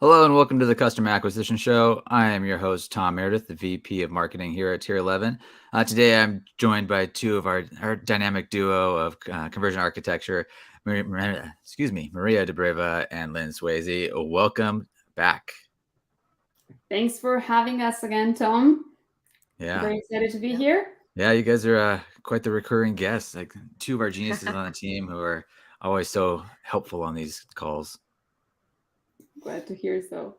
Hello and welcome to the Customer Acquisition Show. I am your host, Tom Meredith, the VP of Marketing here at Tier 11. Today I'm joined by two of our dynamic duo of conversion architecture, Maria DeBreva and Lynn Swayze. Welcome back. Thanks for having us again, Tom. Yeah. Very excited to be here. Yeah, you guys are quite the recurring guests, like two of our geniuses on the team who are always so helpful on these calls. Glad to hear so.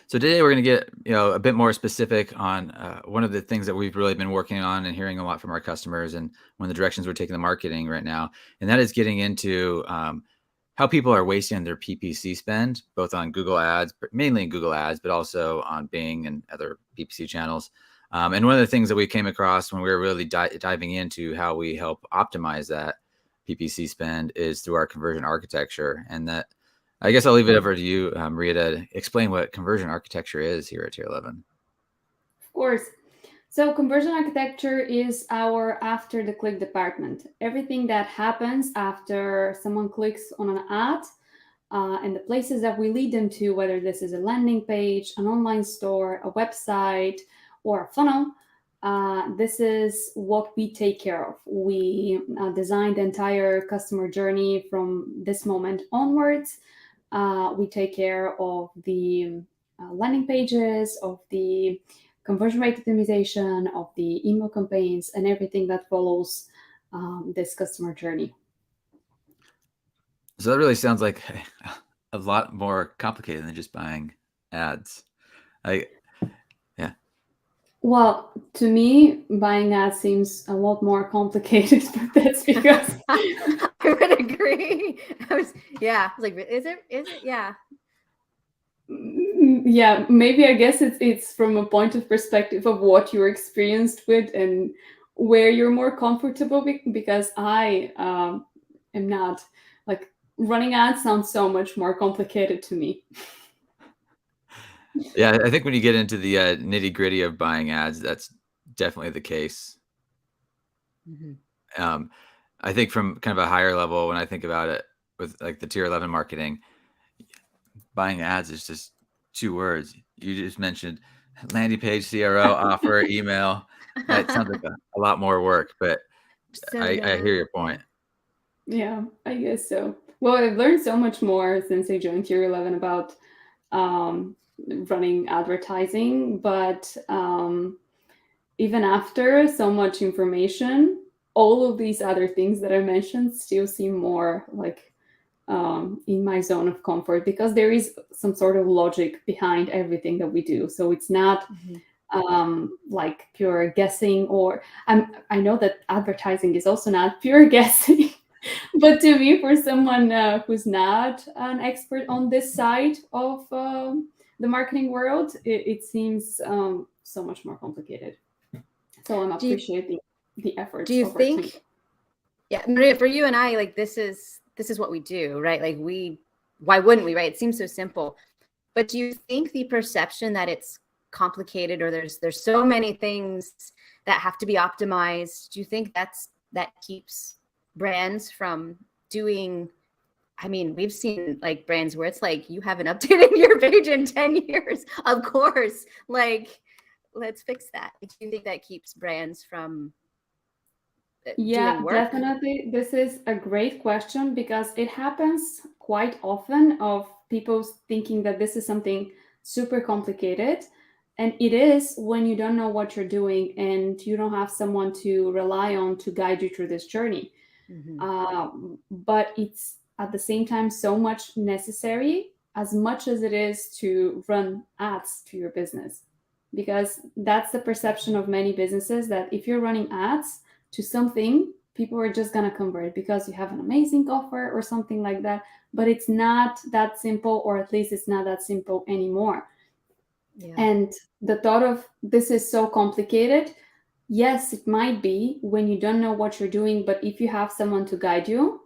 So today we're going to get a bit more specific on one of the things that we've really been working on and hearing a lot from our customers, and one of the directions we're taking the marketing right now, and that is getting into how people are wasting their PPC spend, both on Google Ads, but mainly in Google Ads, but also on Bing and other PPC channels. And one of the things that we came across when we were really diving into how we help optimize that PPC spend is through our conversion architecture, and that I guess I'll leave it over to you, Maria, to explain what conversion architecture is here at Tier 11. Of course. So conversion architecture is our after the click department. Everything that happens after someone clicks on an ad and the places that we lead them to, whether this is a landing page, an online store, a website, or a funnel, this is what we take care of. We design the entire customer journey from this moment onwards. We take care of the landing pages, of the conversion rate optimization, of the email campaigns, and everything that follows this customer journey. So that really sounds like a lot more complicated than just buying ads. Yeah. Well, to me, buying ads seems a lot more complicated, but that's because I would agree. I was like, is it? Yeah. Yeah, maybe I guess it's from a point of perspective of what you're experienced with and where you're more comfortable because I am not like running ads sounds so much more complicated to me. Yeah, I think when you get into the nitty gritty of buying ads, that's definitely the case. Mm-hmm. I think from kind of a higher level, when I think about it with like the Tier 11 marketing, buying ads is just two words. You just mentioned landing page, CRO, offer, email. That sounds like a lot more work, but So, I hear your point. Yeah, I guess so. Well, I've learned so much more since I joined Tier 11 about running advertising, but even after so much information, all of these other things that I mentioned still seem more like in my zone of comfort because there is some sort of logic behind everything that we do. So it's not like pure guessing, or I know that advertising is also not pure guessing. But to me, for someone who's not an expert on this side of the marketing world, it seems so much more complicated. So I'm appreciating the efforts. Do you of our team. think? Yeah, Maria, for you and I, like this is what we do, right? Like why wouldn't we, right? It seems so simple. But do you think the perception that it's complicated or there's so many things that have to be optimized, do you think that keeps brands from doing? I mean, we've seen like brands where it's like you haven't updated your page in 10 years. Of course, like let's fix that. Do you think that keeps brands from Yeah, doing work? definitely. This is a great question because it happens quite often of people thinking that this is something super complicated. And it is when you don't know what you're doing and you don't have someone to rely on to guide you through this journey. But it's at the same time so much necessary as much as it is to run ads to your business. Because that's the perception of many businesses that if you're running ads, to something, people are just going to convert because you have an amazing offer or something like that. But it's not that simple, or at least it's not that simple anymore. Yeah. And the thought of this is so complicated, yes, it might be when you don't know what you're doing, but if you have someone to guide you,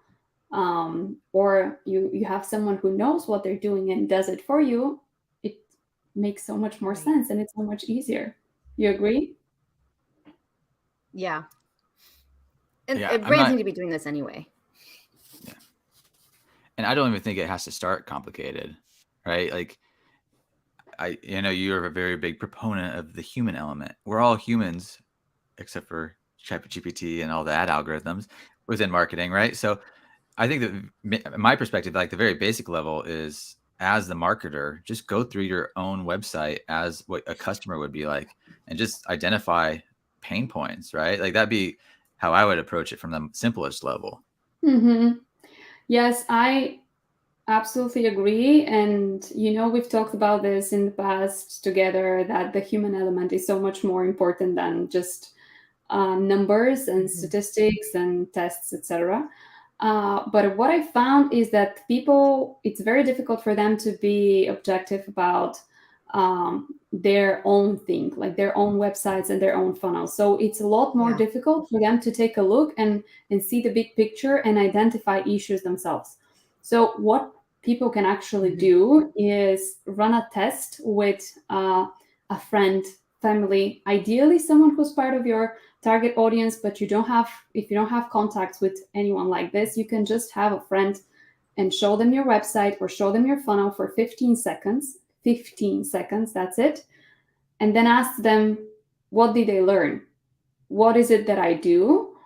or you have someone who knows what they're doing and does it for you, it makes so much more sense and it's so much easier. You agree? Yeah. And Yeah, brands need to be doing this anyway. Yeah. And I don't even think it has to start complicated. right? Like you're a very big proponent of the human element. We're all humans, except for ChatGPT and all the ad algorithms within marketing, right? So I think that my perspective, like the very basic level, is as the marketer, just go through your own website as what a customer would be like, and just identify pain points, right? Like that'd be how I would approach it from the simplest level. Mm-hmm. Yes, I absolutely agree. And, we've talked about this in the past together, that the human element is so much more important than just numbers and statistics and tests, etc. But what I found is that it's very difficult for them to be objective about their own thing, like their own websites and their own funnels. So it's a lot more Yeah. difficult for them to take a look and see the big picture and identify issues themselves. So what people can actually do is run a test with a friend, family, ideally someone who's part of your target audience, but if you don't have contacts with anyone like this, you can just have a friend and show them your website or show them your funnel for 15 seconds. 15 seconds, that's it. And then ask them, what did they learn? What is it that I do?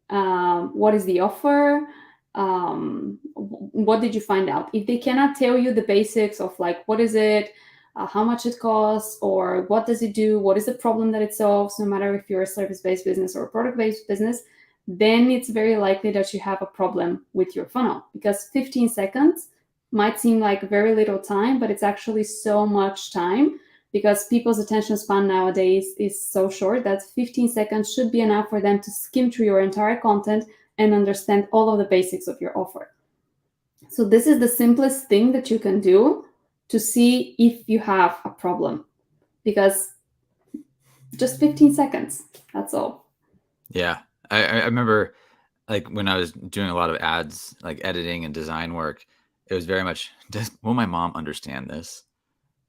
What is the offer? What did you find out? If they cannot tell you the basics of like, what is it, how much it costs, or what does it do, what is the problem that it solves, no matter if you're a service-based business or a product-based business, then it's very likely that you have a problem with your funnel, because 15 seconds might seem like very little time, but it's actually so much time, because people's attention span nowadays is so short that 15 seconds should be enough for them to skim through your entire content and understand all of the basics of your offer. So this is the simplest thing that you can do to see if you have a problem, because just 15 seconds, that's all. Yeah. I remember like when I was doing a lot of ads, like editing and design work, it was very much, will my mom understand this?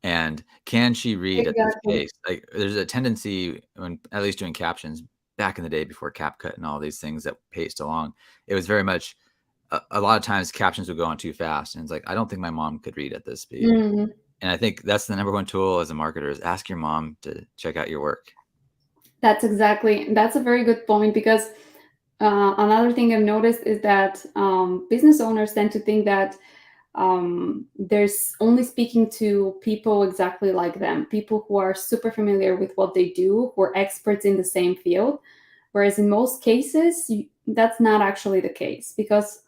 And can she read at this Exactly. pace? Like there's a tendency when at least doing captions back in the day before CapCut and all these things that paced along, it was very much a lot of times captions would go on too fast. And it's like, I don't think my mom could read at this speed. Mhm. And I think that's the number one tool as a marketer is ask your mom to check out your work. That's a very good point, because another thing I've noticed is that business owners tend to think that there's only speaking to people exactly like them, people who are super familiar with what they do, who are experts in the same field. Whereas in most cases, that's not actually the case, because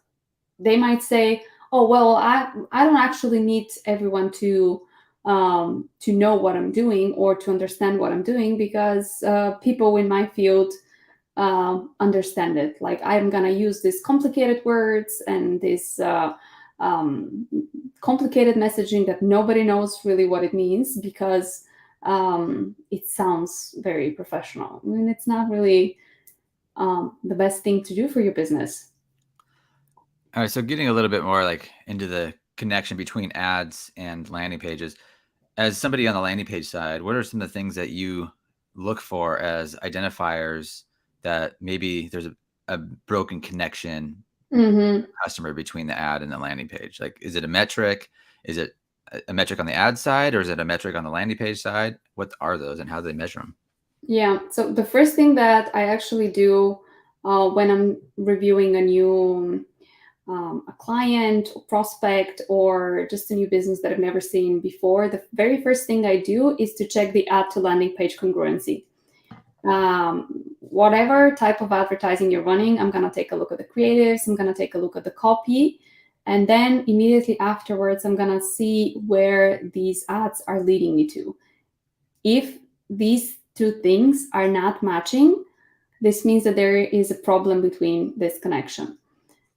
they might say, "Oh, well, I don't actually need everyone to know what I'm doing or to understand what I'm doing, because people in my field understand it. Like I'm gonna use these complicated words and this um, complicated messaging that nobody knows really what it means, because it sounds very professional. I mean, it's not really the best thing to do for your business." All right. So getting a little bit more like into the connection between ads and landing pages. As somebody on the landing page side, what are some of the things that you look for as identifiers that maybe there's a broken connection Mm-hmm. customer between the ad and the landing page? Like, is it a metric? Is it a metric on the ad side, or is it a metric on the landing page side? What are those and how do they measure them? Yeah. So the first thing that I actually do when I'm reviewing a client or prospect or just a new business that I've never seen before, the very first thing I do is to check the ad to landing page congruency. Whatever type of advertising you're running, I'm going to take a look at the creatives, I'm going to take a look at the copy, and then immediately afterwards, I'm going to see where these ads are leading me to. If these two things are not matching, this means that there is a problem between this connection.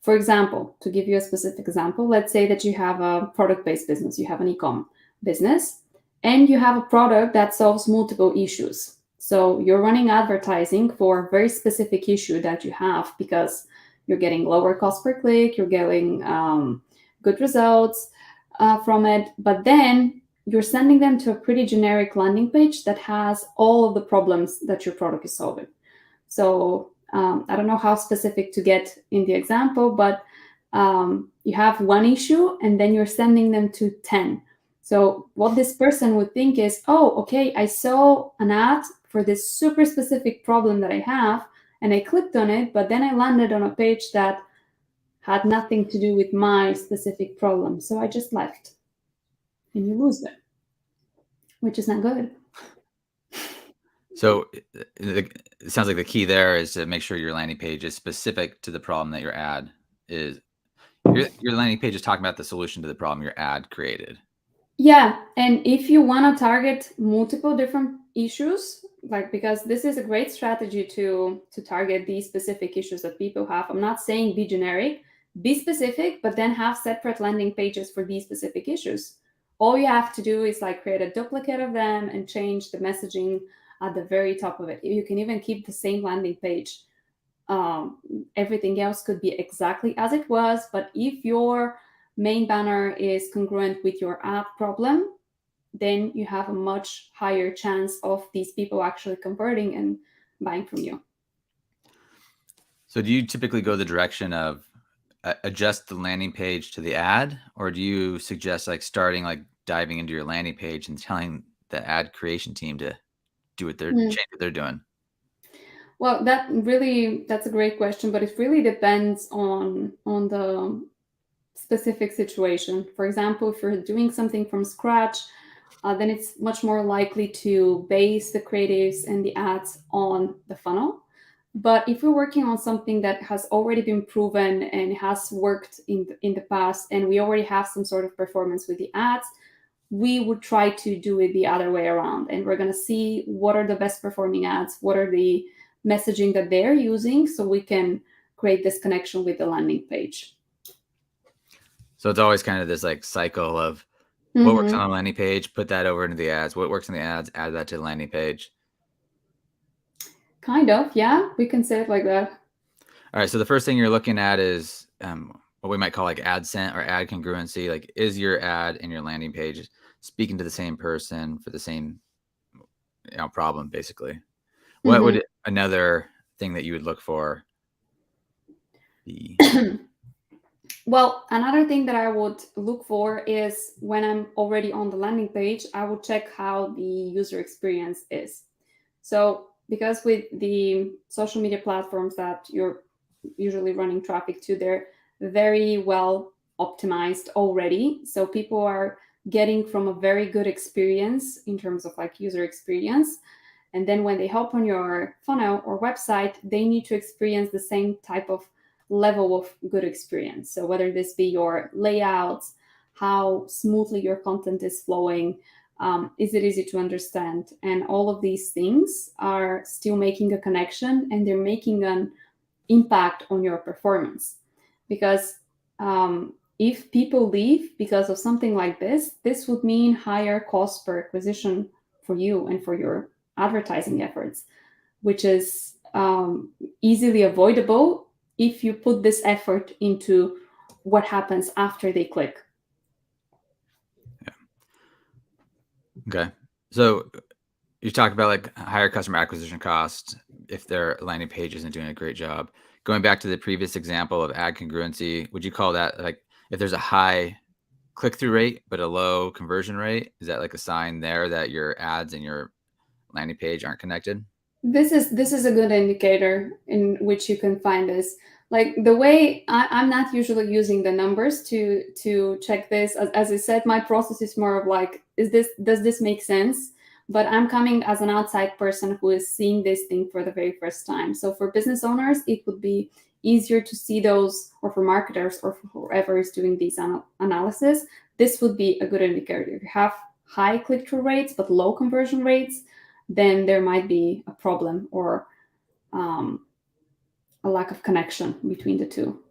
For example, to give you a specific example, let's say that you have a product-based business, you have an e-com business, and you have a product that solves multiple issues. So you're running advertising for a very specific issue that you have, because you're getting lower cost per click, you're getting good results from it, but then you're sending them to a pretty generic landing page that has all of the problems that your product is solving. So I don't know how specific to get in the example, but you have one issue and then you're sending them to 10 So what this person would think is, oh, okay, I saw an ad for this super specific problem that I have, and I clicked on it, but then I landed on a page that had nothing to do with my specific problem. So I just left. And you lose them, which is not good. So it sounds like the key there is to make sure your landing page is specific to the problem that your ad is. Your landing page is talking about the solution to the problem your ad created. Yeah, and if you want to target multiple different issues, like, because this is a great strategy to target these specific issues that people have. I'm not saying be generic, be specific, but then have separate landing pages for these specific issues. All you have to do is like create a duplicate of them and change the messaging at the very top of it. You can even keep the same landing page. Everything else could be exactly as it was, but if your main banner is congruent with your ad problem, then you have a much higher chance of these people actually converting and buying from you. So do you typically go the direction of adjust the landing page to the ad, or do you suggest like starting like diving into your landing page and telling the ad creation team to do what they're change what they're doing? Well, that's a great question, but it really depends on the specific situation. For example, if you're doing something from scratch, then it's much more likely to base the creatives and the ads on the funnel. But if we're working on something that has already been proven and has worked in the past, and we already have some sort of performance with the ads, we would try to do it the other way around. And we're going to see what are the best performing ads, what are the messaging that they're using, so we can create this connection with the landing page. So it's always kind of this like cycle of what works on the landing page, put that over into the ads. What works in the ads, add that to the landing page. Kind of, yeah, we can say it like that. All right. So the first thing you're looking at is what we might call like ad scent or ad congruency. Like, is your ad and your landing page speaking to the same person for the same problem, basically? What would another thing that you would look for be? Well, another thing that I would look for is when I'm already on the landing page, I would check how the user experience is. So, because with the social media platforms that you're usually running traffic to, they're very well optimized already. So people are getting from a very good experience in terms of like user experience. And then when they hop on your funnel or website, they need to experience the same type of level of good experience. So whether this be your layouts, how smoothly your content is flowing, is it easy to understand? And all of these things are still making a connection, and they're making an impact on your performance. Because if people leave because of something like this would mean higher cost per acquisition for you and for your advertising efforts, which is easily avoidable if you put this effort into what happens after they click. Yeah. Okay. So you talk about like higher customer acquisition cost if their landing page isn't doing a great job. Going back to the previous example of ad congruency, would you call that like if there's a high click-through rate but a low conversion rate, is that like a sign there that your ads and your landing page aren't connected? This is a good indicator in which you can find this. Like the way I'm not usually using the numbers to check this. As I said, my process is more of like, does this make sense? But I'm coming as an outside person who is seeing this thing for the very first time. So for business owners, it would be easier to see those, or for marketers or for whoever is doing these analysis, this would be a good indicator. If you have high click-through rates but low conversion rates, then there might be a problem or a lack of connection between the two.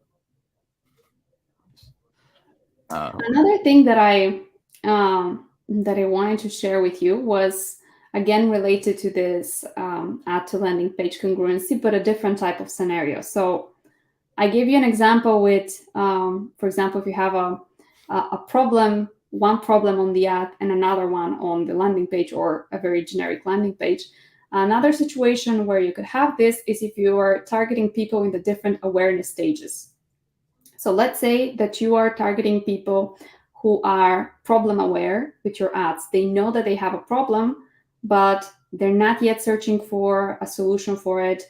Another thing that I wanted to share with you was, again, related to this ad to landing page congruency, but a different type of scenario. So I gave you an example with, for example, if you have a problem, one problem on the ad and another one on the landing page, or a very generic landing page. Another situation where you could have this is if you are targeting people in the different awareness stages. So let's say that you are targeting people who are problem aware with your ads. They know that they have a problem, but they're not yet searching for a solution for it,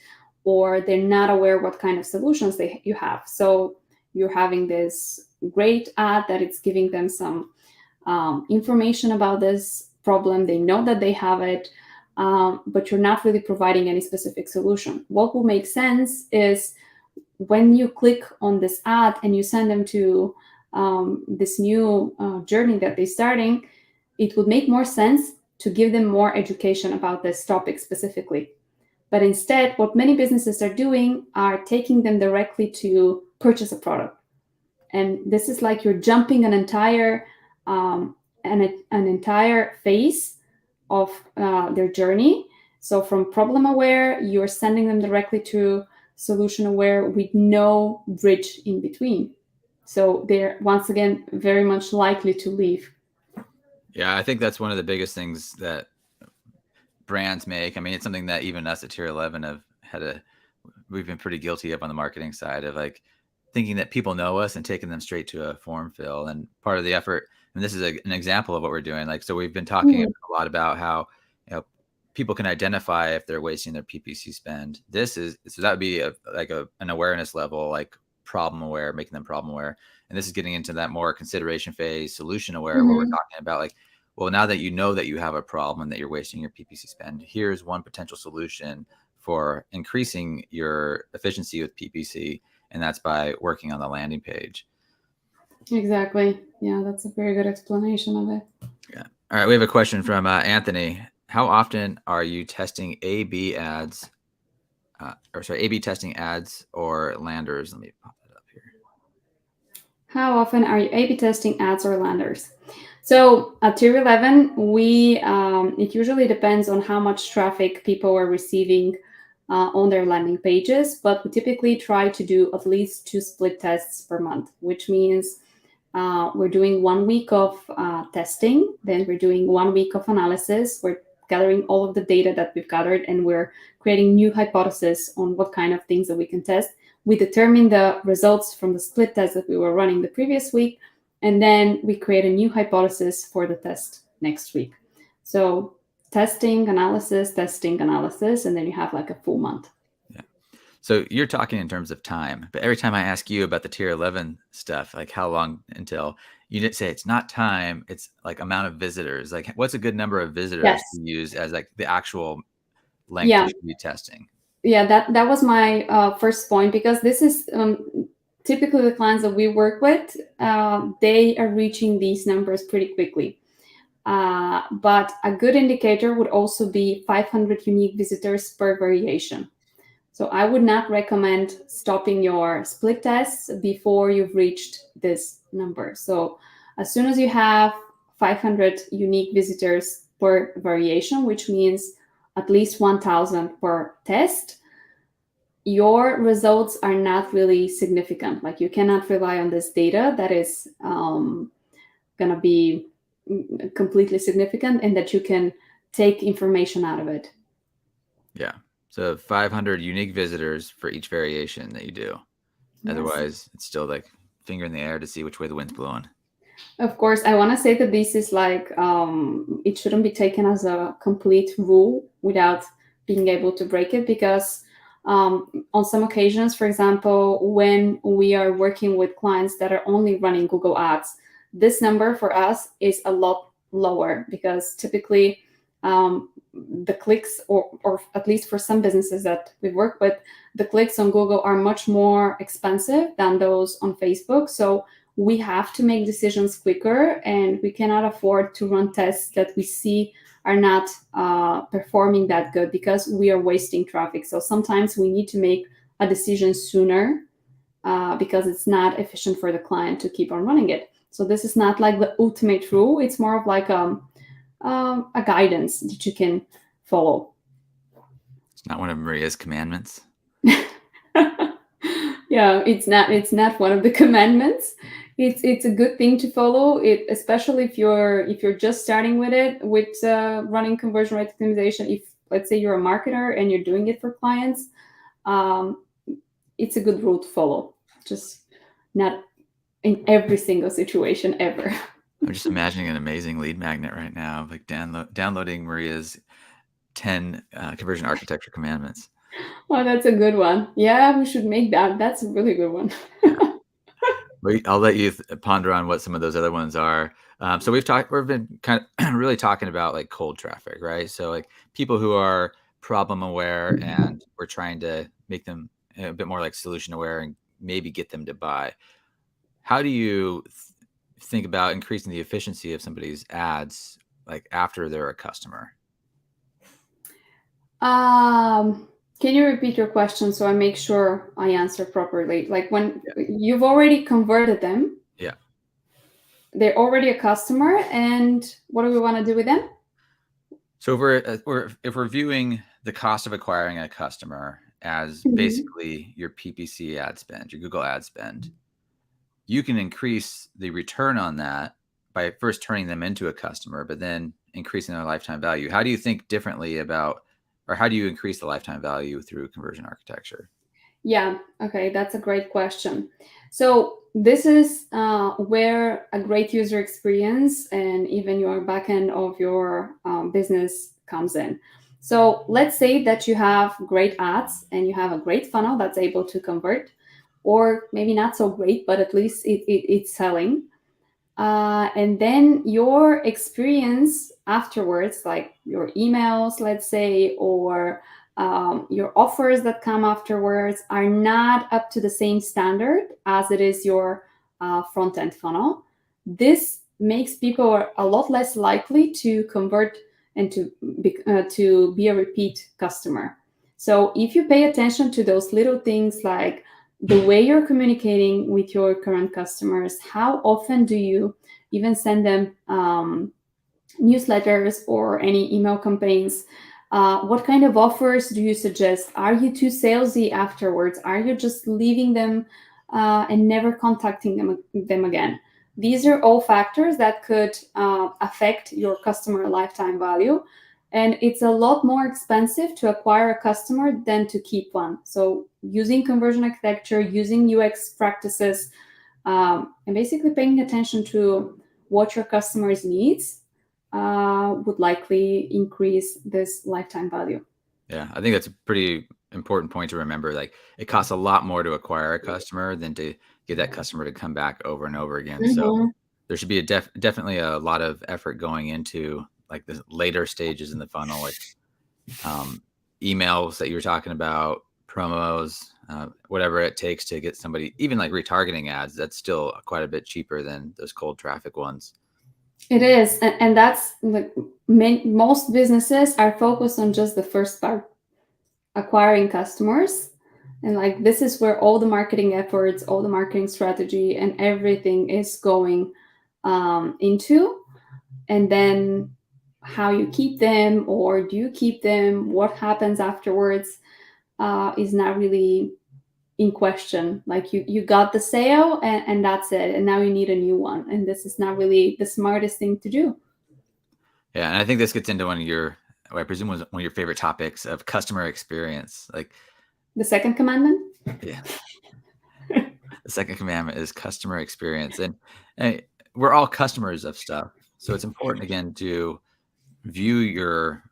or they're not aware what kind of solutions you have. So you're having this great ad that it's giving them some information about this problem. They know that they have it, but you're not really providing any specific solution. What will make sense is when you click on this ad and you send them to this new journey that they're starting, it would make more sense to give them more education about this topic specifically. But instead, what many businesses are doing are taking them directly to purchase a product. And this is like you're jumping an entire phase of their journey. So from problem aware, you're sending them directly to solution aware with no bridge in between. So they're, once again, very much likely to leave. Yeah, I think that's one of the biggest things that brands make. I mean, it's something that even us at Tier 11 we've been pretty guilty of on the marketing side, of like thinking that people know us and taking them straight to a form fill. And part of the effort, and this is an example of what we're doing. Like, so we've been talking a lot about how, people can identify if they're wasting their PPC spend. So that would be an awareness level, like problem aware, making them problem aware. And this is getting into that more consideration phase, solution aware, where we're talking about like, well, now that you know that you have a problem and that you're wasting your PPC spend, here's one potential solution for increasing your efficiency with PPC. And that's by working on the landing page. Exactly. Yeah, that's a very good explanation of it. Yeah. All right. We have a question from Anthony. How often are you testing A/B ads, A/B testing ads or landers? Let me pop that up here. How often are you A/B testing ads or landers? So at Tier 11, it usually depends on how much traffic people are receiving on their landing pages, but we typically try to do at least 2 split tests per month, which means we're doing 1 week of testing, then we're doing 1 week of analysis. We're gathering all of the data that we've gathered, and we're creating new hypotheses on what kind of things that we can test. We determine the results from the split test that we were running the previous week, and then we create a new hypothesis for the test next week. So testing, analysis, and then you have like a full month. Yeah. So you're talking in terms of time, but every time I ask you about the Tier 11 stuff, like how long until, you didn't say it's not time, it's like amount of visitors. Like, what's a good number of visitors to use as like the actual length you should be testing? Yeah, that was my first point, because this is typically the clients that we work with, they are reaching these numbers pretty quickly. But a good indicator would also be 500 unique visitors per variation. So I would not recommend stopping your split tests before you've reached this number. So as soon as you have 500 unique visitors per variation, which means at least 1,000 per test, your results are not really significant. Like, you cannot rely on this data that is going to be completely significant and that you can take information out of it. Yeah. So 500 unique visitors for each variation that you do. Yes. Otherwise, it's still like finger in the air to see which way the wind's blowing. Of course, I want to say that this is like, it shouldn't be taken as a complete rule without being able to break it, because on some occasions, for example, when we are working with clients that are only running Google Ads, this number for us is a lot lower, because typically the clicks, or at least for some businesses that we work with, the clicks on Google are much more expensive than those on Facebook. So we have to make decisions quicker, and we cannot afford to run tests that we see are not performing that good, because we are wasting traffic. So sometimes we need to make a decision sooner because it's not efficient for the client to keep on running it. So this is not like the ultimate rule. It's more of like a guidance that you can follow. It's not one of Maria's commandments. Yeah, it's not one of the commandments. It's a good thing to follow it, especially if you're just starting with it, with running conversion rate optimization. If, let's say, you're a marketer and you're doing it for clients, it's a good rule to follow. Just not in every single situation ever. I'm just imagining an amazing lead magnet right now, like downloading Maria's 10 conversion architecture commandments. Oh, that's a good one. Yeah, we should make that. That's a really good one. Yeah. I'll let you ponder on what some of those other ones are. So we've been kind of really talking about like cold traffic, right? So like people who are problem aware, and we're trying to make them a bit more like solution aware and maybe get them to buy. How do you think about increasing the efficiency of somebody's ads, like after they're a customer? Can you repeat your question so I make sure I answer properly? Like when Yeah. you've already converted them, Yeah. they're already a customer, and what do we want to do with them? So if we're viewing the cost of acquiring a customer as Mhm. basically your PPC ad spend, your Google ad spend, you can increase the return on that by first turning them into a customer, but then increasing their lifetime value. How do you think differently about, or how do you increase the lifetime value through conversion architecture? Yeah, okay, that's a great question. So this is where a great user experience and even your backend of your business comes in. So let's say that you have great ads and you have a great funnel that's able to convert, or maybe not so great, but at least it's selling. And then your experience afterwards, like your emails, let's say, or your offers that come afterwards, are not up to the same standard as it is your front end funnel. This makes people a lot less likely to convert and to be a repeat customer. So if you pay attention to those little things, like the way you're communicating with your current customers, how often do you even send them newsletters or any email campaigns? What kind of offers do you suggest? Are you too salesy afterwards? Are you just leaving them and never contacting them again? These are all factors that could affect your customer lifetime value. And it's a lot more expensive to acquire a customer than to keep one. So, using conversion architecture, using UX practices, and basically paying attention to what your customers needs would likely increase this lifetime value. Yeah, I think that's a pretty important point to remember. Like it costs a lot more to acquire a customer than to get that customer to come back over and over again. So Mhm. there should be definitely a lot of effort going into like the later stages in the funnel, like um, emails that you were talking about, promos, whatever it takes to get somebody, even like retargeting ads. That's still quite a bit cheaper than those cold traffic ones. It is, and that's like most businesses are focused on just the first part, acquiring customers, and like this is where all the marketing efforts, all the marketing strategy, and everything is going into. And then how you keep them, or do you keep them? What happens afterwards is not really in question. Like you got the sale and that's it, and now you need a new one, and this is not really the smartest thing to do. Yeah, and I think this gets into one of your, what I presume was one of your favorite topics of customer experience. Like, The second commandment. yeah, the second commandment is customer experience, and we're all customers of stuff, so it's important again to view your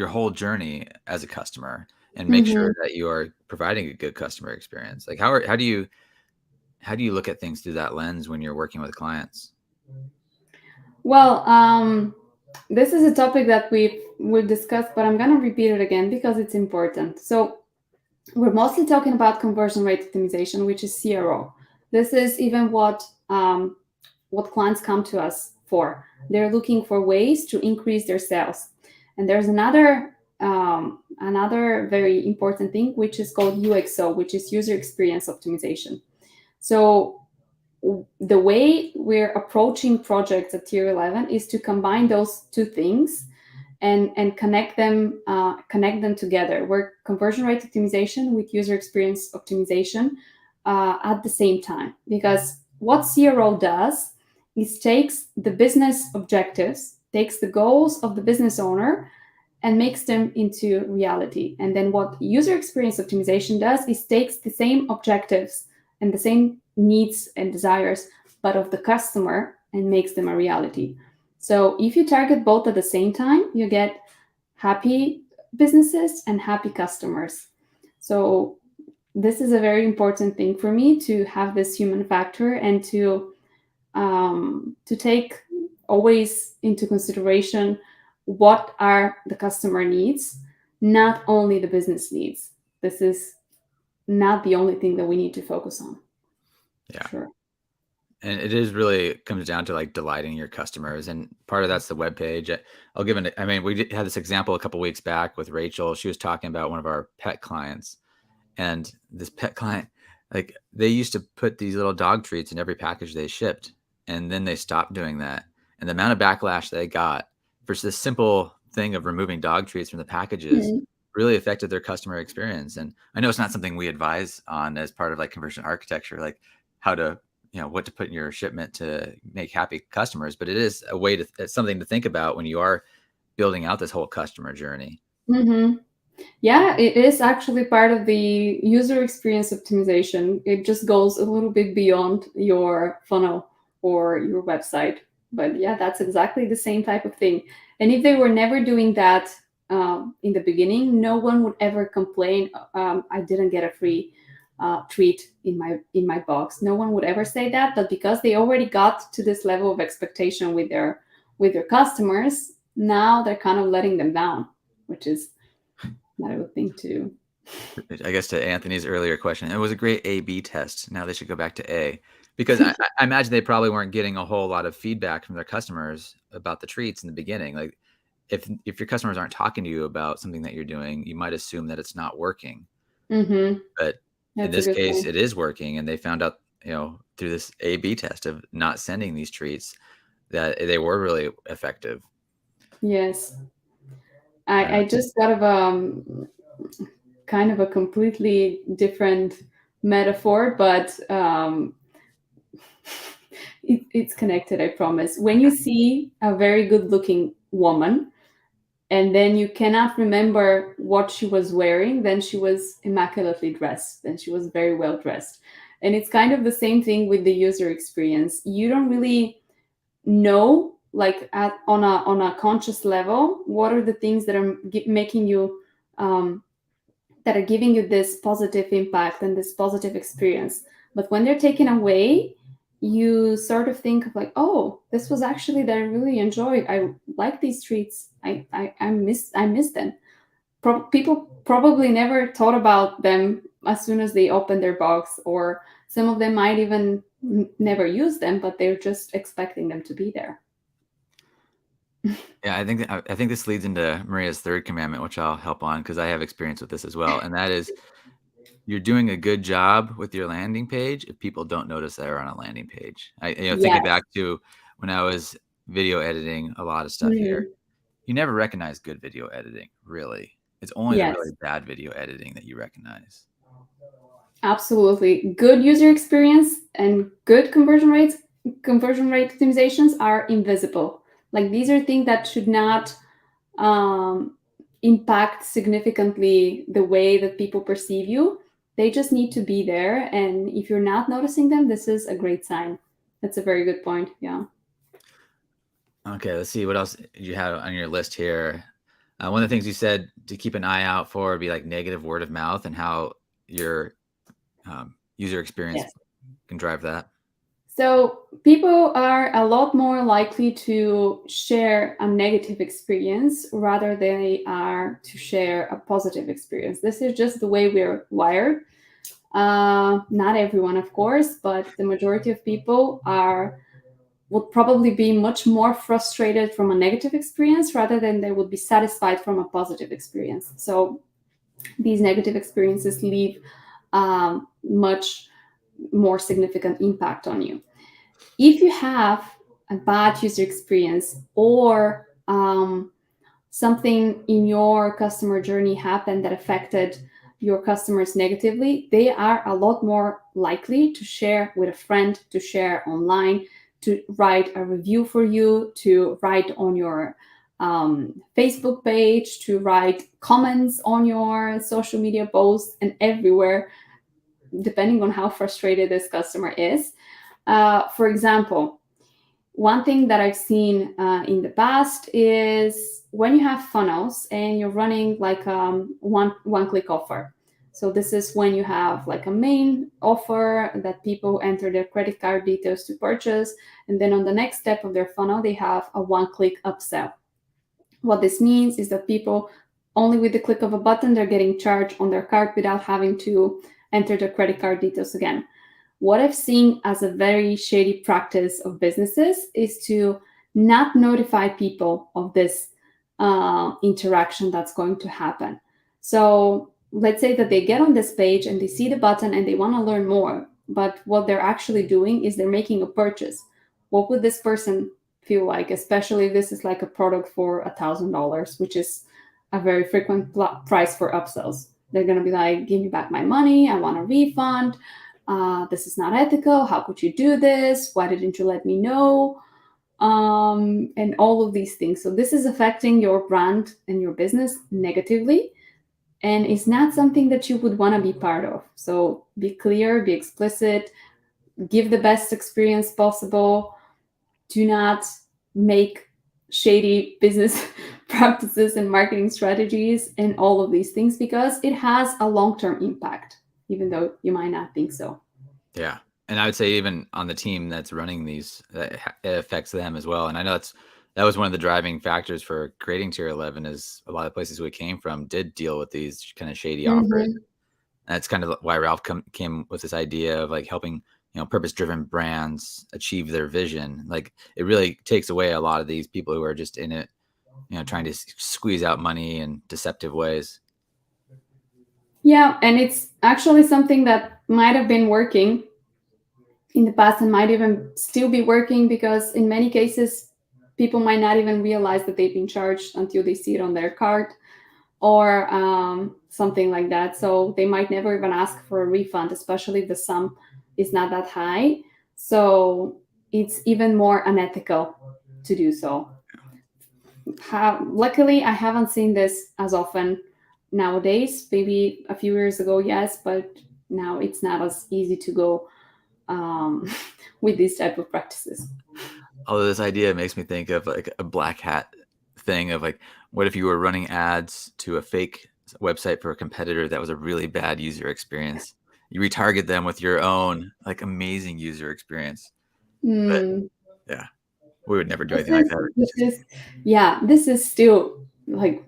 whole journey as a customer and make Hmm. sure that you are providing a good customer experience. Like, how do you look at things through that lens when you're working with clients? Well, this is a topic that we've discussed, but I'm gonna repeat it again because it's important. So we're mostly talking about conversion rate optimization, which is CRO. This is even what clients come to us for. They're looking for ways to increase their sales. And there's another very important thing, which is called UXO, which is user experience optimization. So the way we're approaching projects at Tier 11 is to combine those two things and connect them together. Work conversion rate optimization with user experience optimization at the same time. Because what CRO does is takes the business objectives, takes the goals of the business owner, and makes them into reality. And then what user experience optimization does is takes the same objectives and the same needs and desires, but of the customer, and makes them a reality. So if you target both at the same time, you get happy businesses and happy customers. So this is a very important thing for me, to have this human factor, and to take always into consideration what are the customer needs, not only the business needs. This is not the only thing that we need to focus on. Yeah. Sure. And it is really comes down to like delighting your customers, and part of that's the web page. I'll give I mean, had this example a couple weeks back with Rachel. She was talking about one of our pet clients, and this pet client, like they used to put these little dog treats in every package they shipped, and then they stopped doing that. And the amount of backlash they got for this simple thing of removing dog treats from the packages really affected their customer experience. And I know it's not something we advise on as part of like conversion architecture, like how to, what to put in your shipment to make happy customers, but it is a way it's something to think about when you are building out this whole customer journey. Mm-hmm. Yeah, it is actually part of the user experience optimization. It just goes a little bit beyond your funnel or your website. But yeah, that's exactly the same type of thing. And if they were never doing that in the beginning, no one would ever complain, I didn't get a free treat in my box. No one would ever say that. But because they already got to this level of expectation with their customers, now they're kind of letting them down, which is not a good thing to do. I guess to Anthony's earlier question, it was a great A/B test. Now they should go back to A, because I imagine they probably weren't getting a whole lot of feedback from their customers about the treats in the beginning. Like if your customers aren't talking to you about something that you're doing, you might assume that it's not working. Mm-hmm. But in That's a this good case, point. it is working, and they found out, through this A/B test of not sending these treats, that they were really effective. Yes. I just thought of kind of a completely different metaphor, but it's connected, I promise. When you see a very good looking woman and then you cannot remember what she was wearing, then she was immaculately dressed, then she was very well dressed. And it's kind of the same thing with the user experience. You don't really know, like on a conscious level, what are the things that are making you that are giving you this positive impact and this positive experience. But when they're taken away, you sort of think of like, oh, this was actually that I really enjoyed. I like these treats. I miss them. People probably never thought about them as soon as they open their box, or some of them might even never use them, but they're just expecting them to be there. Yeah, I think this leads into Maria's third commandment, which I'll help on because I have experience with this as well. And that is, you're doing a good job with your landing page if people don't notice they're on a landing page. Thinking Yes. back to when I was video editing a lot of stuff here, Mhm. you never recognize good video editing, really. It's only the really Yes. bad video editing that you recognize. Absolutely. Good user experience and good conversion rate optimizations are invisible. Like these are things that should not um, impact significantly the way that people perceive you. They just need to be there. And if you're not noticing them, this is a great sign. That's a very good point. Yeah. Okay, let's see what else you have on your list here. One of the things you said to keep an eye out for would be like negative word of mouth and how your user experience Yes. can drive that. So people are a lot more likely to share a negative experience rather than they are to share a positive experience. This is just the way we're wired. Not everyone, of course, but the majority of people would probably be much more frustrated from a negative experience rather than they would be satisfied from a positive experience. So these negative experiences leave much more significant impact on you. If you have a bad user experience, or something in your customer journey happened that affected your customers negatively, they are a lot more likely to share with a friend, to share online, to write a review for you, to write on your Facebook page, to write comments on your social media posts and everywhere, depending on how frustrated this customer is. For example, one thing that I've seen in the past is when you have funnels and you're running like one click offer. So this is when you have like a main offer that people enter their credit card details to purchase, and then on the next step of their funnel they have a one click upsell. What this means is that people, only with the click of a button, they're getting charged on their card without having to enter their credit card details again. What I've seen as a very shady practice of businesses is to not notify people of this interaction that's going to happen. So let's say that they get on this page and they see the button and they want to learn more, but what they're actually doing is they're making a purchase. What would this person feel like, especially if this is like a product for $1,000, which is a very frequent price for upsells? They're going to be like, give me back my money, I want a refund. This is not ethical. How could you do this? Why didn't you let me know? And all of these things. So this is affecting your brand and your business negatively, and it's not something that you would want to be part of. So be clear, be explicit, give the best experience possible. Do not make shady business practices and marketing strategies and all of these things, because it has a long-term impact, even though you might not think so. Yeah. And I would say even on the team that's running these, it affects them as well. And I know that was one of the driving factors for creating Tier 11, is a lot of places we came from did deal with these kind of shady offers. Mhm. That's kind of why Ralph came with this idea of like helping, purpose-driven brands achieve their vision. Like it really takes away a lot of these people who are just in it, trying to squeeze out money in deceptive ways. Yeah, and it's actually something that might have been working in the past and might even still be working, because in many cases people might not even realize that they've been charged until they see it on their card, or something like that. So they might never even ask for a refund, especially if the sum is not that high. So it's even more unethical to do so. Luckily, I haven't seen this as often nowadays. Maybe a few years ago, yes, but now it's not as easy to go um, with these type of practices. Although this idea makes me think of like a black hat thing of like, what if you were running ads to a fake website for a competitor that was a really bad user experience? You retarget them with your own like amazing user experience. But Mm, yeah, we would never do this anything like is that. this is yeah, this is still like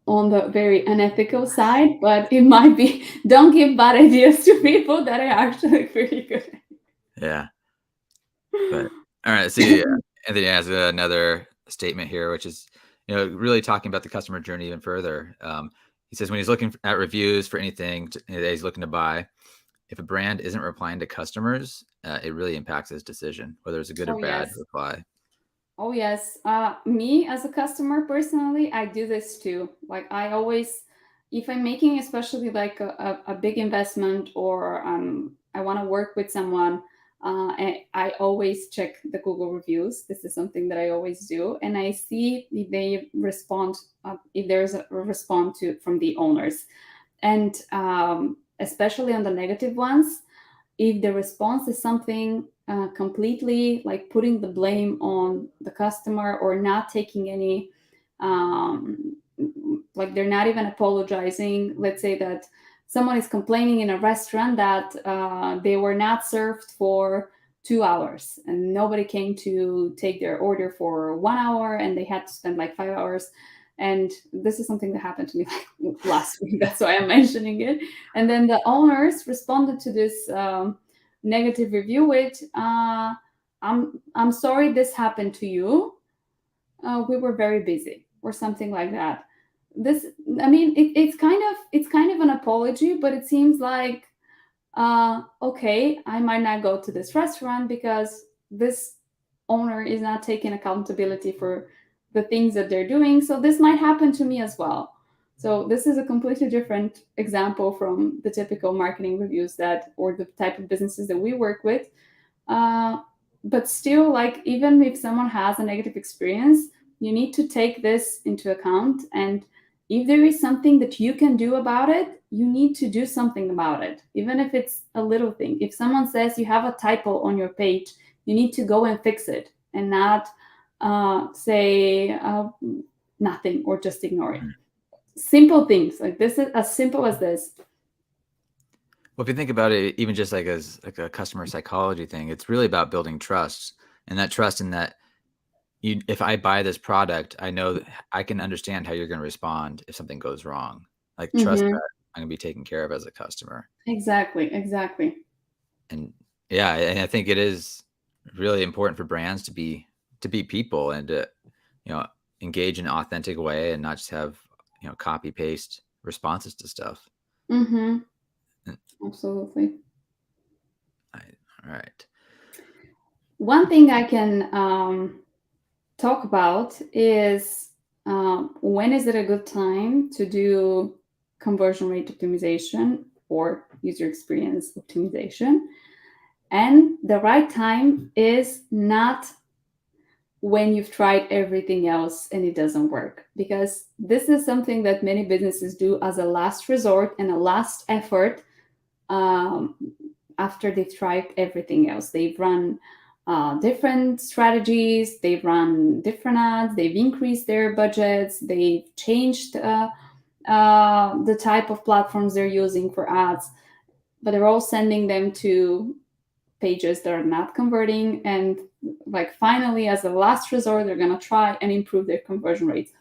on the very unethical side, but it might be. Don't give bad ideas to people that are actually pretty good. Yeah. But all right, see, Anthony has another statement here, which is, really talking about the customer journey even further. He says when he's looking at reviews for anything that he's looking to buy, if a brand isn't replying to customers, it really impacts his decision, whether it's a good or Oh bad yes. reply. Oh yes. Me as a customer personally, I do this too. Like I always, if I'm making especially like a big investment, or I want to work with someone, and I always check the Google reviews. This is something that I always do, and I see if they respond, if there's a response to from the owners, and especially on the negative ones, if the response is something completely like putting the blame on the customer, or not taking any, um, like they're not even apologizing. Let's say that someone is complaining in a restaurant that they were not served for 2 hours and nobody came to take their order for 1 hour, and they had to spend like 5 hours. And this is something that happened to me like last week. That's why I'm mentioning it. And then the owners responded to this negative review with, I'm sorry this happened to you. We were very busy," or something like that. This, I mean, it's kind of an apology, but it seems like, okay, I might not go to this restaurant because this owner is not taking accountability for the things that they're doing. So this might happen to me as well. So this is a completely different example from the typical marketing reviews that, or the type of businesses that we work with. Uh, but still, like, even if someone has a negative experience, you need to take this into account. And if there is something that you can do about it, you need to do something about it, even if it's a little thing. If someone says you have a typo on your page, you need to go and fix it. and not say nothing or just ignore it. Simple things like this is as simple as this. Well, if you think about it, even just like as like a customer psychology thing, it's really about building trust, and that trust in that if I buy this product, I know that I can understand how you're going to respond if something goes wrong. Like trust Mm-hmm. that I'm going to be taken care of as a customer. Exactly. And yeah, and I think it is really important for brands to be people and to, engage in an authentic way and not just have, copy paste responses to stuff. Mm-hmm. And Absolutely. all right. One thing I can talk about is when is it a good time to do conversion rate optimization or user experience optimization. And the right time is not when you've tried everything else and it doesn't work, because this is something that many businesses do as a last resort and a last effort. um, After they've tried everything else, they've run different strategies, they've run different ads, they've increased their budgets, they've changed the type of platforms they're using for ads, but they're all sending them to pages that are not converting. And like finally, as a last resort, they're going to try and improve their conversion rates.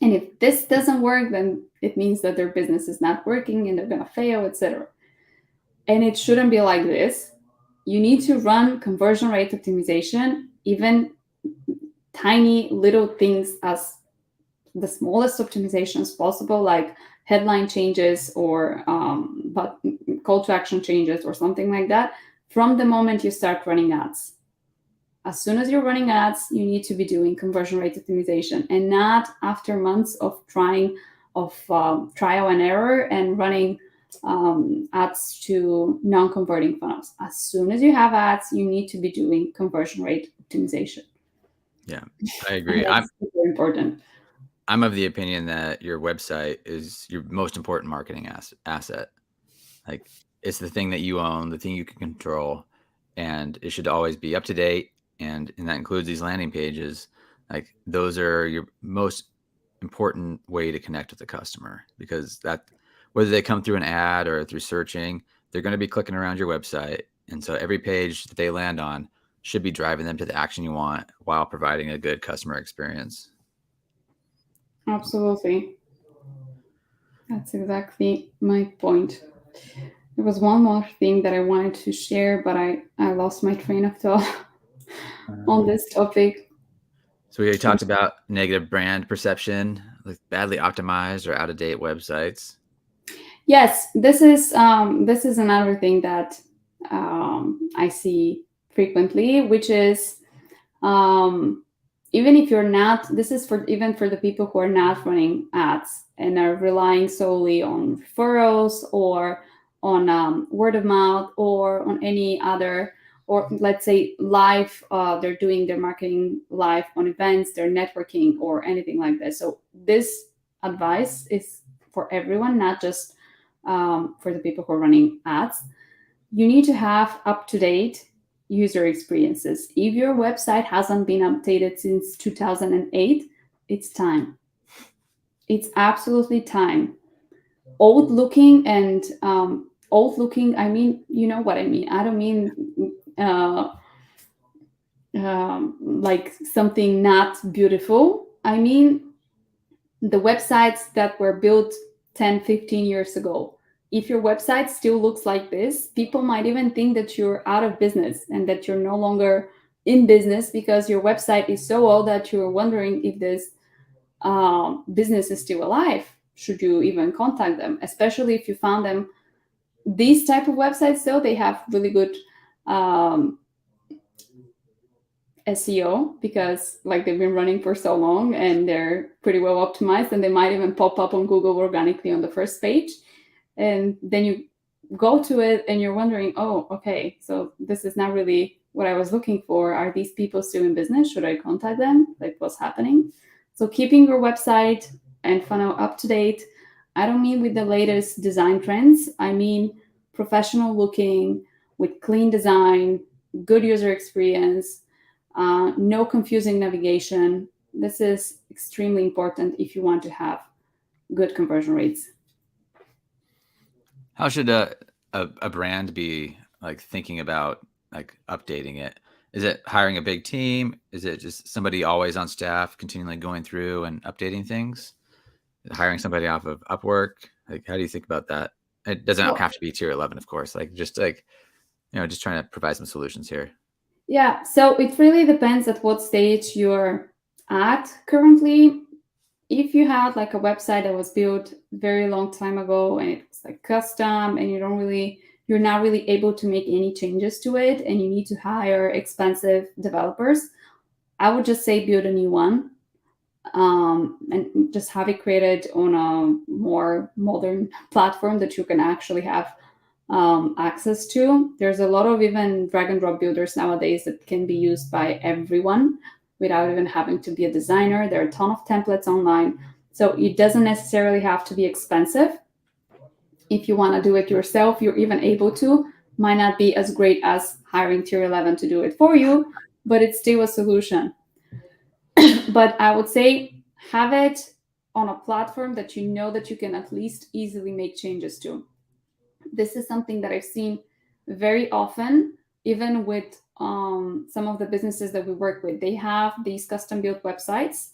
And if this doesn't work, then it means that their business is not working and they're going to fail, etc. And it shouldn't be like this. You need to run conversion rate optimization, even tiny little things as the smallest optimizations possible, like headline changes or but call to action changes or something like that, from the moment you start running ads. As soon as you're running ads, you need to be doing conversion rate optimization, and not after months of trial and error and running ads to non-converting funnels. As soon as you have ads, you need to be doing conversion rate optimization. Yeah, I And agree. that's super important. I'm of the opinion that your website is your most important marketing asset. Like it's the thing that you own, the thing you can control, and it should always be up to date. And that includes these landing pages. Like those are your most important way to connect with the customer, because that whether they come through an ad or through searching, they're going to be clicking around your website. And so every page that they land on should be driving them to the action you want while providing a good customer experience. Absolutely. That's exactly my point. There was one more thing that I wanted to share, but I lost my train of thought on this topic. So we talked about negative brand perception, like badly optimized or out of date websites. Yes, this is another thing that I see frequently, which is um, even if you're not, this is for even for the people who are not running ads and are relying solely on referrals or on word of mouth or on any other, or let's say live, they're doing their marketing live on events, they're networking or anything like this. So this advice is for everyone, not just for the people who are running ads. You need to have up-to-date user experiences. If your website hasn't been updated since 2008, it's time. It's absolutely time. Old looking and old looking, I mean, you know what I mean. I don't mean like something not beautiful. I mean the websites that were built 10, 15 years ago. If your website still looks like this, people might even think that you're out of business and that you're no longer in business, because your website is so old that you're wondering if this business is still alive. Should you even contact them, especially if you found them? These type of websites, though, they have really good um, SEO, because like they've been running for so long and they're pretty well optimized, and they might even pop up on Google organically on the first page. And then you go to it and you're wondering, oh, okay, so this is not really what I was looking for. Are these people still in business? Should I contact them? Like, what's happening? So keeping your website and funnel up to date. I don't mean with the latest design trends. I mean professional looking, with clean design, good user experience, no confusing navigation. This is extremely important if you want to have good conversion rates. How should a brand be like thinking about like updating it? Is it hiring a big team? Is it just somebody always on staff continually going through and updating things? Hiring somebody off of Upwork? Like, how do you think about that? It doesn't have to be tier 11, of course. Like, just like, just trying to provide some solutions here. Yeah, so it really depends at what stage you're at currently. If you had like a website that was built very long time ago and it's like custom and you're not really able to make any changes to it and you need to hire expensive developers, I would just say build a new one, and just have it created on a more modern platform that you can actually have access to. There's a lot of even drag and drop builders nowadays that can be used by everyone without even having to be a designer. There are a ton of templates online. So it doesn't necessarily have to be expensive. If you want to do it yourself, you're even able to. Might not be as great as hiring tier 11 to do it for you, but it's still a solution. But I would say have it on a platform that you know that you can at least easily make changes to. This is something that I've seen very often, even with some of the businesses that we work with. They have these custom built websites,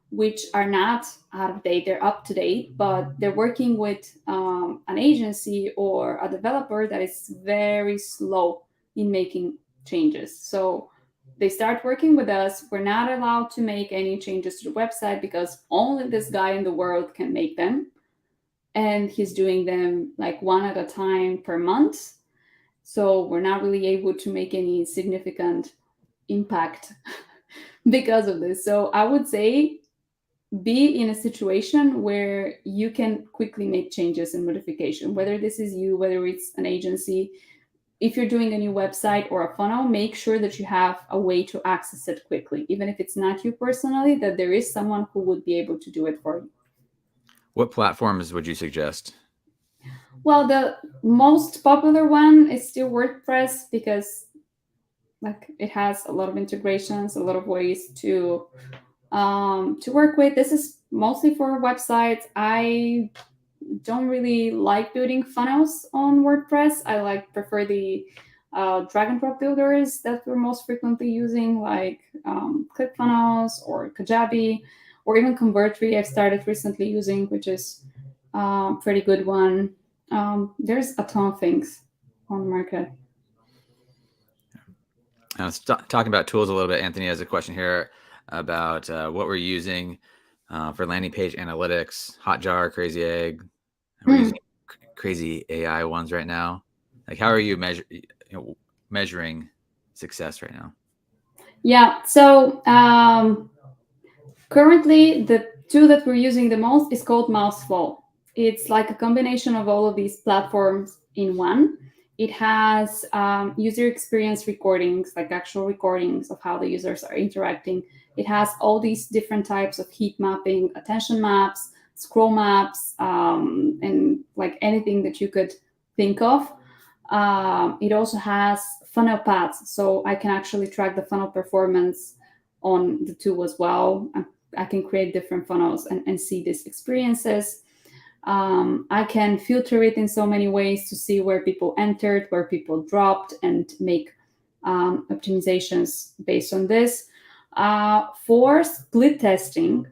which are not out of date, they're up to date, but they're working with an agency or a developer that is very slow in making changes. So they start working with us. We're not allowed to make any changes to the website because only this guy in the world can make them, and he's doing them like one at a time per month. So we're not really able to make any significant impact because of this. So I would say be in a situation where you can quickly make changes and modification, whether this is you, whether it's an agency. If you're doing a new website or a funnel, make sure that you have a way to access it quickly, even if it's not you personally, that there is someone who would be able to do it for you. What platforms would you suggest? Well, the most popular one is still WordPress because like it has a lot of integrations, a lot of ways to work with. This is mostly for websites. I don't really like building funnels on WordPress. I prefer the drag and drop builders that we're most frequently using, like ClickFunnels or Kajabi, or even Convertri. I've started recently using, which is a pretty good one. There's a ton of things on the market. I was talking about tools a little bit. Anthony has a question here about what we're using for landing page analytics. Hotjar, Crazy Egg. We're using crazy AI ones right now. Like, how are you measuring success right now? Yeah. So currently, the tool that we're using the most is called Mouseflow. It's like a combination of all of these platforms in one. It has user experience recordings, like actual recordings of how the users are interacting. It has all these different types of heat mapping, attention maps, scroll maps, and like anything that you could think of. It also has funnel paths, so I can actually track the funnel performance on the tool as well. I can create different funnels and see these experiences. I can filter it in so many ways to see where people entered, where people dropped, and make optimizations based on this. For split testing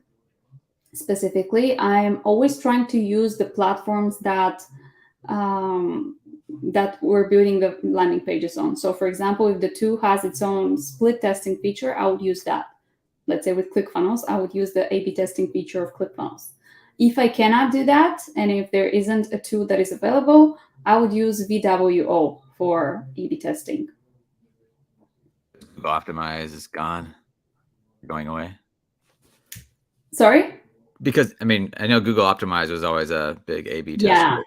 specifically, I'm always trying to use the platforms that we're building the landing pages on. So for example, if the tool has its own split testing feature, I would use that. Let's say with ClickFunnels, I would use the A/B testing feature of ClickFunnels. If I cannot do that, and if there isn't a tool that is available, I would use VWO for A/B testing. Google Optimize is gone, going away. Sorry? Because I mean, I know Google Optimize was always a big A/B test. Yeah.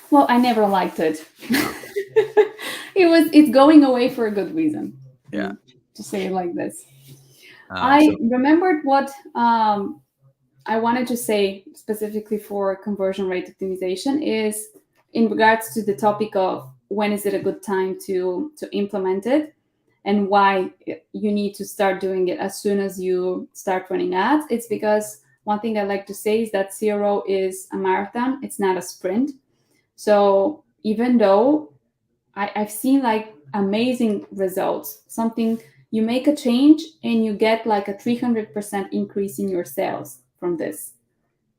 Well, I never liked it. It's going away for a good reason. Yeah. To say it like this. I remembered what I wanted to say specifically for conversion rate optimization is in regards to the topic of when is it a good time to implement it. and why you need to start doing it as soon as you start running ads. It's because one thing I like to say is that CRO is a marathon, it's not a sprint. So even though I've seen like amazing results, something you make a change and you get like a 300% increase in your sales from this.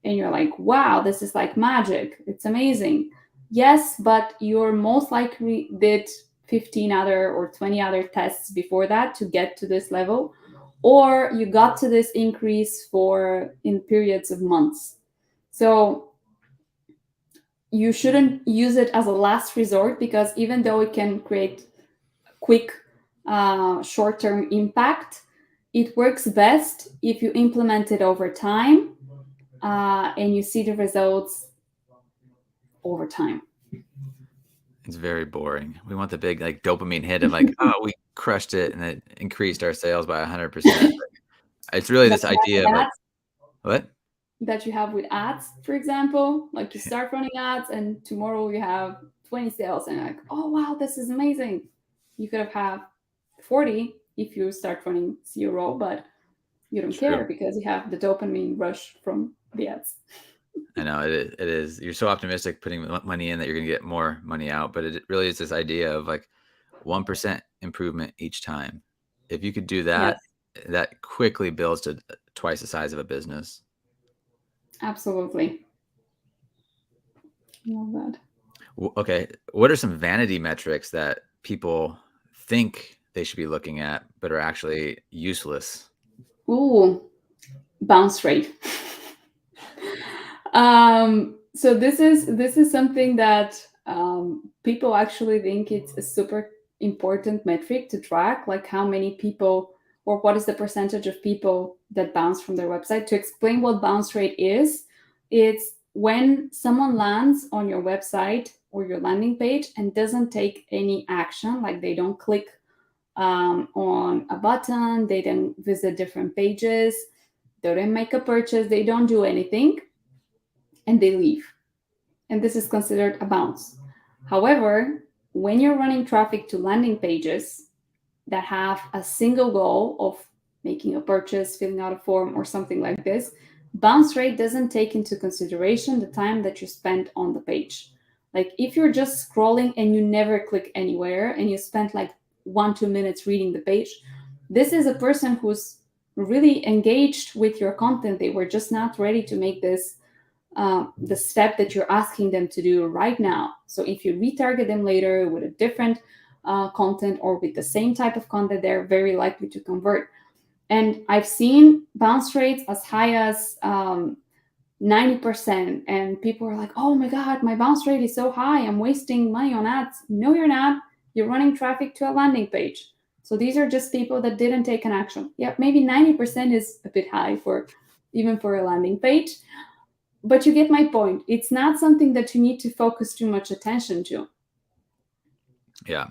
And you're like, wow, this is like magic. It's amazing. Yes, but you're most likely did 15 other or 20 other tests before that to get to this level, or you got to this increase for in periods of months. So you shouldn't use it as a last resort, because even though it can create quick short-term impact, it works best if you implement it over time and you see the results over time. It's very boring. We want the big like dopamine hit of like, oh, we crushed it and it increased our sales by 100%. It's really this idea of like, what? That you have with ads, for example, like you start running ads and tomorrow you have 20 sales and you're like, oh wow, this is amazing. You could have 40 if you start running CRO, but you don't care because you have the dopamine rush from the ads. I know it is. You're so optimistic putting money in that you're going to get more money out, but it really is this idea of like 1% improvement each time. If you could do that, Yes, that quickly builds to twice the size of a business. absolutely. Love that. Okay, what are some vanity metrics that people think they should be looking at but are actually useless? Ooh, bounce rate. So this is something that people actually think it's a super important metric to track, like how many people or what is the percentage of people that bounce from their website. To explain what bounce rate is, it's when someone lands on your website or your landing page and doesn't take any action, like they don't click on a button, they don't visit different pages, they don't make a purchase, they don't do anything, and they leave. And this is considered a bounce. However, when you're running traffic to landing pages that have a single goal of making a purchase, filling out a form, or something like this, bounce rate doesn't take into consideration the time that you spent on the page. Like if you're just scrolling and you never click anywhere and you spent like 1-2 minutes reading the page, this is a person who's really engaged with your content. They were just not ready to make this the step that you're asking them to do right now. So if you retarget them later with a different content or with the same type of content, they're very likely to convert. And I've seen bounce rates as high as 90%. And people are like, oh my God, my bounce rate is so high. I'm wasting money on ads. No, you're not. You're running traffic to a landing page. So these are just people that didn't take an action. Yeah, maybe 90% is a bit high for even for a landing page. But you get my point. It's not something that you need to focus too much attention to. Yeah,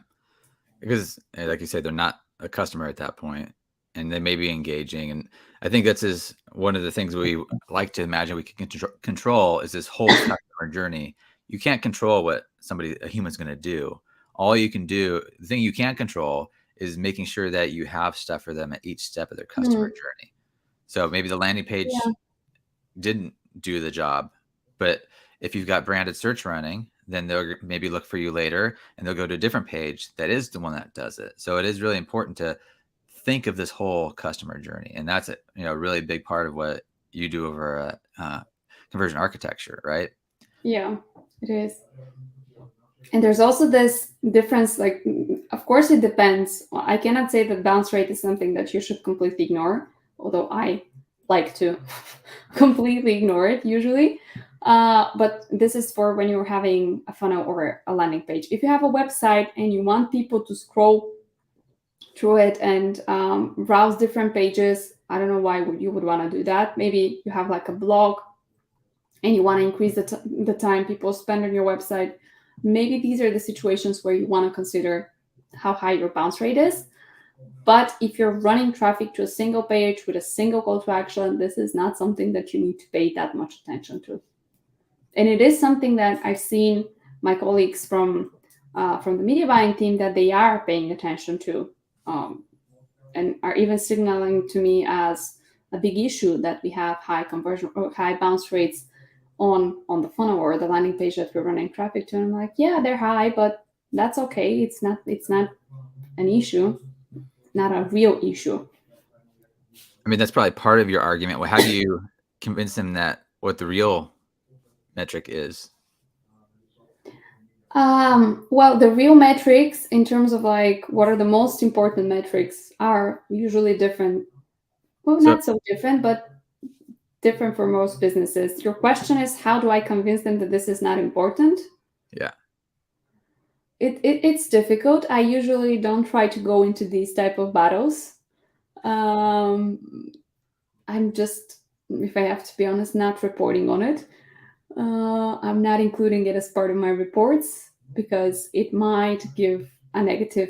because like you said, they're not a customer at that point, and they may be engaging. And I think that's one of the things we like to imagine we can control is this whole customer journey. You can't control what a human's going to do. All you can do, the thing you can't control, is making sure that you have stuff for them at each step of their customer journey. So maybe the landing page didn't do the job, but if you've got branded search running, then they'll maybe look for you later and they'll go to a different page that is the one that does it. So it is really important to think of this whole customer journey, and that's a really big part of what you do over conversion architecture, right? Yeah, it is. And there's also this difference, like, of course it depends. I cannot say that bounce rate is something that you should completely ignore, although I like to completely ignore it usually. But this is for when you're having a funnel or a landing page. If you have a website and you want people to scroll through it and browse different pages, I don't know why you would want to do that. Maybe you have like a blog and you want to increase the time people spend on your website. Maybe these are the situations where you want to consider how high your bounce rate is. But if you're running traffic to a single page with a single call to action, this is not something that you need to pay that much attention to. And it is something that I've seen my colleagues from the media buying team that they are paying attention to and are even signaling to me as a big issue that we have high conversion or high bounce rates on the funnel or the landing page that we're running traffic to. And I'm like, yeah, they're high, but that's okay. It's not an issue, not a real issue. I mean, that's probably part of your argument. Well, how do you convince them that what the real metric is? Well, the real metrics in terms of like what are the most important metrics are usually different. Well, So not so different, but different for most businesses. Your question is, how do I convince them that this is not important? yeah, It's difficult. I usually don't try to go into these type of battles. Um, I'm just, if I have to be honest, not reporting on it. I'm not including it as part of my reports because it might give a negative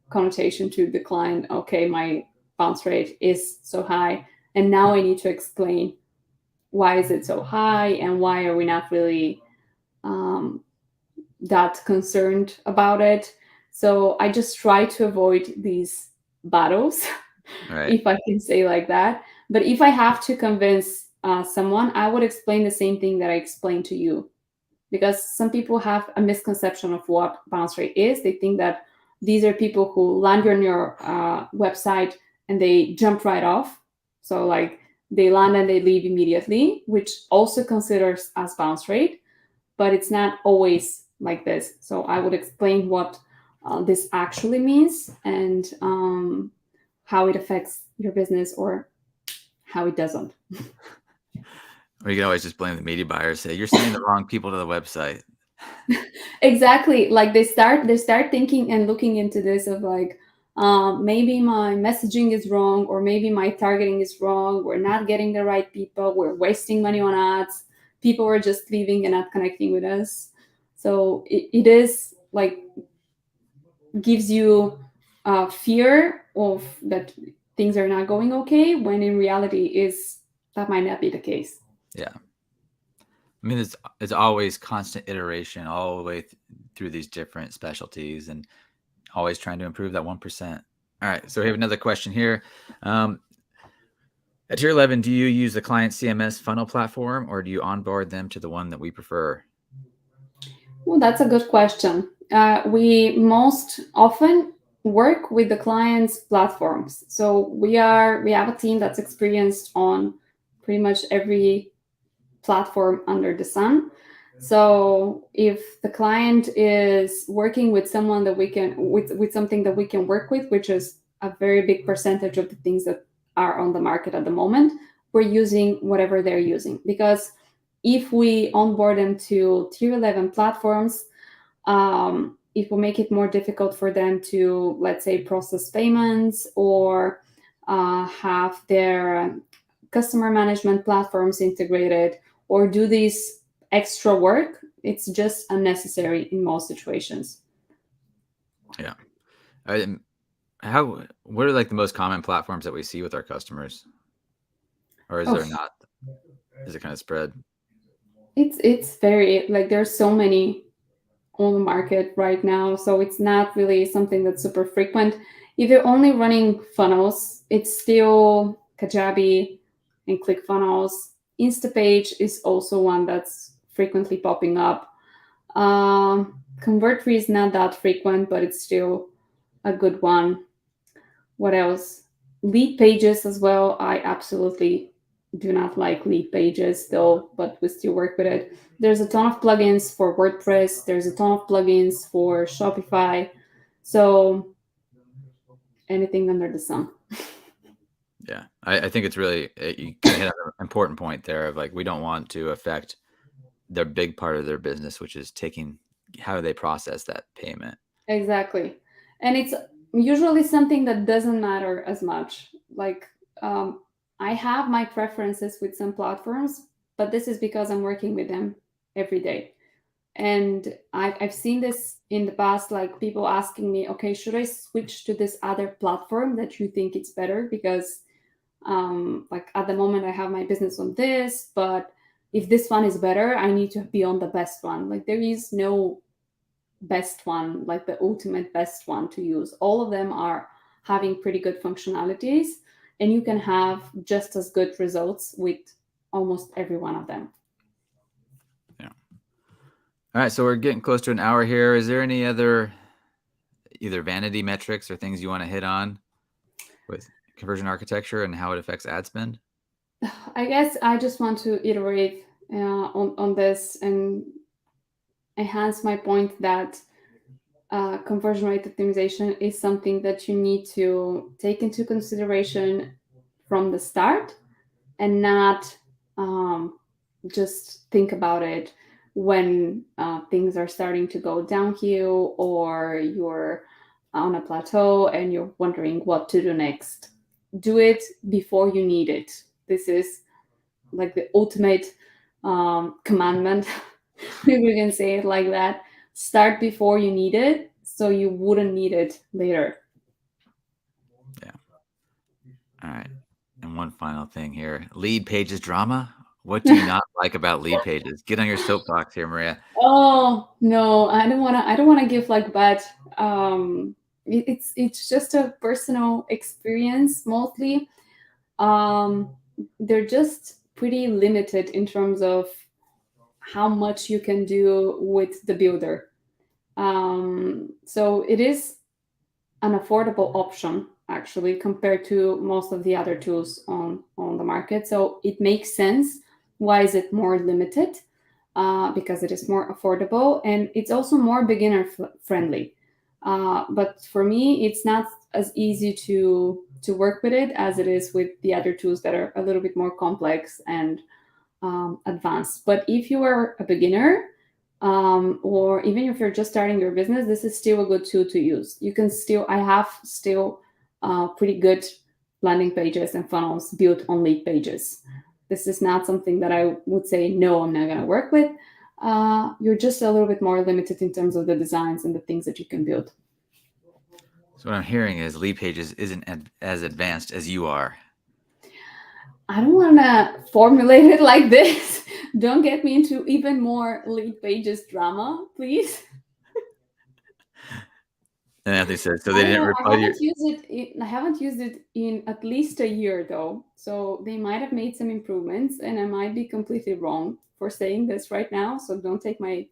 connotation to the client. Okay, my bounce rate is so high, and now I need to explain why is it so high and why are we not really um, that concerned about it. So I just try to avoid these battles, right. if I can say like that. But if I have to convince someone, I would explain the same thing that I explained to you, because some people have a misconception of what bounce rate is. They think that these are people who land on your website and they jump right off. So like they land and they leave immediately, which also considers as bounce rate, but it's not always like this. So I would explain what this actually means and how it affects your business or how it doesn't. Or you can always just blame the media buyers. Say you're sending the wrong people to the website. Exactly. Like they start thinking and looking into this of like, maybe my messaging is wrong, or maybe my targeting is wrong. We're not getting the right people. We're wasting money on ads. People are just leaving and not connecting with us. So it is like gives you fear of that things are not going okay, when in reality is that might not be the case. Yeah. I mean, it's always constant iteration all the way through these different specialties and always trying to improve that 1%. All right. So we have another question here. At Tier 11, do you use the client CMS funnel platform or do you onboard them to the one that we prefer? Well, that's a good question. We most often work with the client's platforms. So we have a team that's experienced on pretty much every platform under the sun. So if the client is working with someone that we can with something that we can work with, which is a very big percentage of the things that are on the market at the moment, we're using whatever they're using. Because if we onboard them to tier 11 platforms, it will make it more difficult for them to, let's say, process payments or have their customer management platforms integrated or do this extra work. It's just unnecessary in most situations. Yeah. What are like the most common platforms that we see with our customers? Or is Oh, there not? Is it kind of spread? it's very like there's so many on the market right now, so it's not really something that's super frequent. If you're only running funnels, it's still Kajabi and ClickFunnels. Instapage is also one that's frequently popping up. Convertry is not that frequent, but it's still a good one. What else? Lead pages as well. I absolutely do not like lead pages though, but we still work with it. There's a ton of plugins for WordPress. There's a ton of plugins for Shopify. So anything under the sun. Yeah. I think it's really, you kind of hit an important point there of like, we don't want to affect their big part of their business, which is how they process that payment. Exactly. And it's usually something that doesn't matter as much. Like, I have my preferences with some platforms, but this is because I'm working with them every day. And I've seen this in the past, like people asking me, okay, should I switch to this other platform that you think it's better? Because like at the moment I have my business on this, but if this one is better, I need to be on the best one. Like there is no best one, like the ultimate best one to use. All of them are having pretty good functionalities, and you can have just as good results with almost every one of them. Yeah. All right, so we're getting close to an hour here. Is there any other either vanity metrics or things you want to hit on with conversion architecture and how it affects ad spend? I guess I just want to iterate on this and enhance my point that conversion rate optimization is something that you need to take into consideration from the start, and not just think about it when things are starting to go downhill, or you're on a plateau and you're wondering what to do next. Do it before you need it. This is like the ultimate commandment. Maybe we can say it like that. Start before you need it, so you wouldn't need it later. Yeah. All right. And one final thing here. Lead pages drama. What do you not like about lead pages? Get on your soapbox here, Maria. Oh no, I don't wanna. I don't wanna give like bad. It's just a personal experience mostly. They're just pretty limited in terms of how much you can do with the builder. So it is an affordable option actually compared to most of the other tools on the market. So it makes sense. Why is it more limited? Because it is more affordable, and it's also more beginner friendly. But for me, it's not as easy to work with it as it is with the other tools that are a little bit more complex and advanced. But if you are a beginner, or even if you're just starting your business, this is still a good tool to use. You can still, I have still pretty good landing pages and funnels built on lead pages. This is not something that I would say, no, I'm not going to work with. You're just a little bit more limited in terms of the designs and the things that you can build. So what I'm hearing is lead pages isn't as advanced as you are. I don't want to formulate it like this. Don't get me into even more lead pages drama, please. And Anthony says, so they didn't reply to your... I haven't used it in at least a year though. So they might have made some improvements, and I might be completely wrong for saying this right now. So don't take my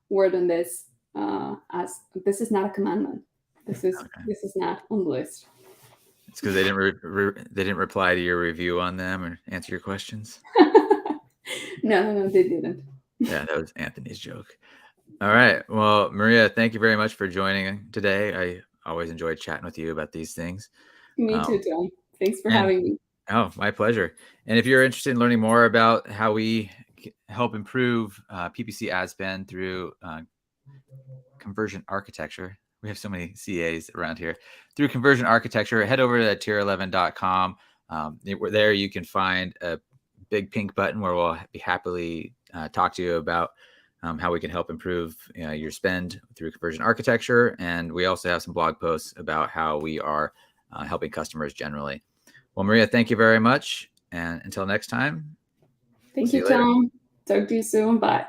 word on this, as this is not a commandment. This is not on the list. It's because they didn't reply to your review on them or answer your questions. No, they didn't. Yeah, that was Anthony's joke. All right. Well, Maria, thank you very much for joining today. I always enjoyed chatting with you about these things. Me too, Tom. Thanks for having me. Oh, my pleasure. And if you're interested in learning more about how we help improve PPC ad spend through conversion architecture, we have so many CAs around here, through conversion architecture, head over to tier11.com. There you can find a big pink button where we'll be happily talk to you about how we can help improve your spend through conversion architecture. And we also have some blog posts about how we are helping customers generally. Well, Maria, thank you very much. And until next time. Thank you, Tom. Talk to you soon. Bye.